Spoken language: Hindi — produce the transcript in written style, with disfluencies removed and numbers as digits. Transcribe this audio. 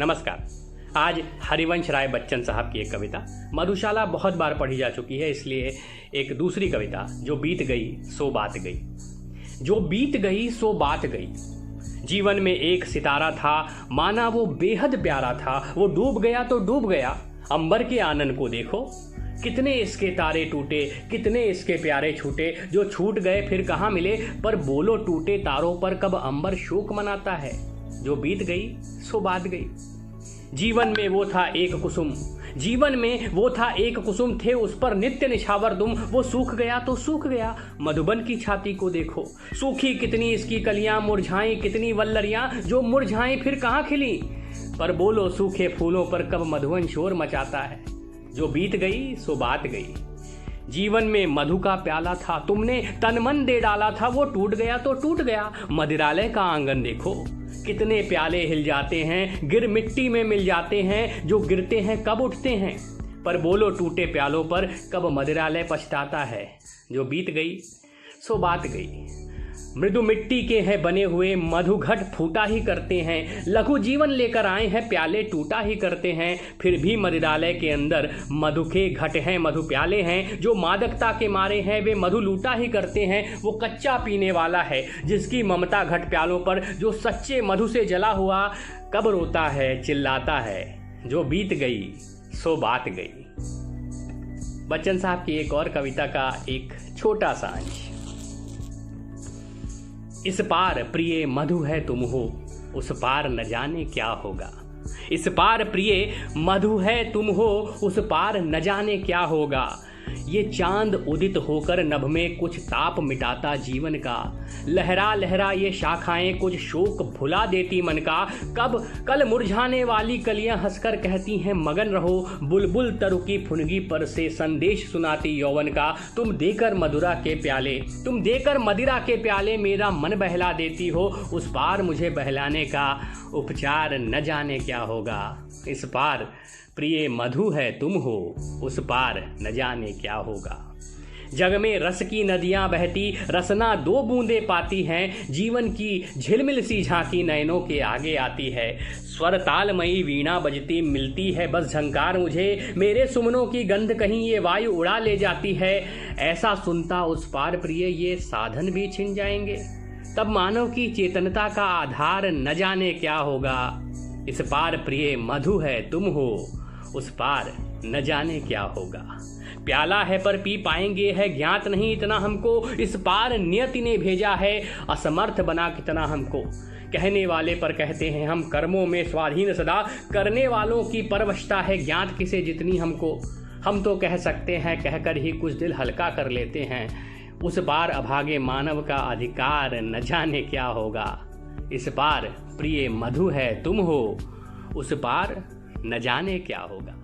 नमस्कार। आज हरिवंश राय बच्चन साहब की एक कविता मधुशाला बहुत बार पढ़ी जा चुकी है, इसलिए एक दूसरी कविता जो बीत गई सो बात गई। जो बीत गई सो बात गई। जीवन में एक सितारा था, माना वो बेहद प्यारा था। वो डूब गया तो डूब गया, अंबर के आनंद को देखो। कितने इसके तारे टूटे, कितने इसके प्यारे छूटे। जो छूट गए फिर कहाँ मिले, पर बोलो टूटे तारों पर कब अंबर शोक मनाता है। जो बीत गई सो बात गई। जीवन में वो था एक कुसुम, जीवन में वो था एक कुसुम, थे उस पर नित्य निछावर तुम। वो सूख गया तो सूख गया, मधुबन की छाती को देखो। सूखी कितनी इसकी कलियां, मुरझाई कितनी वल्लरियां। जो मुरझाई फिर कहाँ खिली, पर बोलो सूखे फूलों पर कब मधुवन शोर मचाता है। जो बीत गई सो बात गई। जीवन में मधु का प्याला था, तुमने तन मन दे डाला था। वो टूट गया तो टूट गया, मदिरालय का आंगन देखो। कितने प्याले हिल जाते हैं, गिर मिट्टी में मिल जाते हैं। जो गिरते हैं कब उठते हैं, पर बोलो टूटे प्यालों पर कब मदिरालय पछताता है। जो बीत गई सो बात गई। मृदु मिट्टी के हैं बने हुए, मधु घट फूटा ही करते हैं। लघु जीवन लेकर आए हैं, प्याले टूटा ही करते हैं। फिर भी मदिरालय के अंदर मधु के घट हैं, मधु प्याले हैं। जो मादकता के मारे हैं वे मधु लूटा ही करते हैं। वो कच्चा पीने वाला है जिसकी ममता घट प्यालों पर। जो सच्चे मधु से जला हुआ कब रोता है, चिल्लाता है। जो बीत गई सो बात गई। बच्चन साहब की एक और कविता का एक छोटा सा अंश। इस पार प्रिय मधु है तुम हो, उस पार न जाने क्या होगा। इस पार प्रिय मधु है तुम हो, उस पार न जाने क्या होगा। ये चांद उदित होकर नभ में कुछ ताप मिटाता जीवन का। लहरा लहरा ये शाखाएं कुछ शोक भुला देती मन का। कब कल मुरझाने वाली कलियां हंसकर कहती हैं मगन रहो। बुलबुल तरु की फुनगी पर से संदेश सुनाती यौवन का। तुम देकर मधुरा के प्याले, तुम देकर मदिरा के प्याले मेरा मन बहला देती हो। उस पार मुझे बहलाने का उपचार न जाने क्या होगा। इस पार प्रिय मधु है तुम हो, उस पार न जाने क्या होगा। जग में रस की नदियां बहती, रसना दो बूंदे पाती हैं। जीवन की झिलमिल सी झांकी नयनों के आगे आती है। स्वर तालमयी वीणा बजती मिलती है बस झंकार मुझे। मेरे सुमनों की गंध कहीं ये वायु उड़ा ले जाती है। ऐसा सुनता उस पार प्रिय ये साधन भी छिन जाएंगे। तब मानव की चेतनता का आधार न जाने क्या होगा। इस पार प्रिय मधु है तुम हो, उस पार न जाने क्या होगा। प्याला है पर पी पाएंगे है ज्ञात नहीं इतना हमको। इस पार नियति ने भेजा है, असमर्थ बना कितना हमको। कहने वाले पर कहते हैं हम कर्मों में स्वाधीन सदा। करने वालों की परवशता है ज्ञात किसे जितनी हमको। हम तो कह सकते हैं कहकर ही कुछ दिल हल्का कर लेते हैं। उस पार अभागे मानव का अधिकार न जाने क्या होगा। इस पार प्रिय मधु है तुम हो, उस पार न जाने क्या होगा।